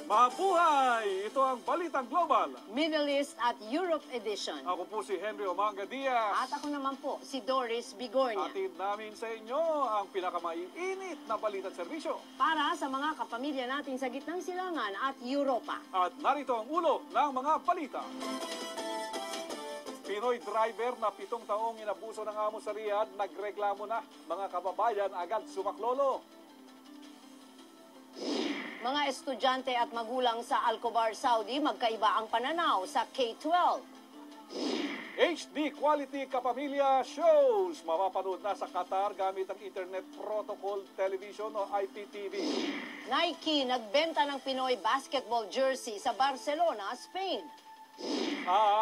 Mabuhay! Ito ang Balitang Global. Middle East at Europe Edition. Ako po si Henry Omanga Diaz. At ako naman po, si Doris Bigornia. Atid namin sa inyo ang pinakamaiinit na balita at serbisyo. Para sa mga kapamilya natin sa gitnang silangan at Europa. At narito ang ulo ng mga balita. Pinoy driver na 7 taong inabuso ng amo sa Riyadh, nagreklamo na. Mga kababayan agad sumaklolo. Mga estudyante at magulang sa Alcobar, Saudi, magkaiba ang pananaw sa K-12. HD Quality Kapamilya Shows. Mapapanood na sa Qatar gamit ang Internet Protocol Television o IPTV. Nike nagbenta ng Pinoy basketball jersey sa Barcelona, Spain. At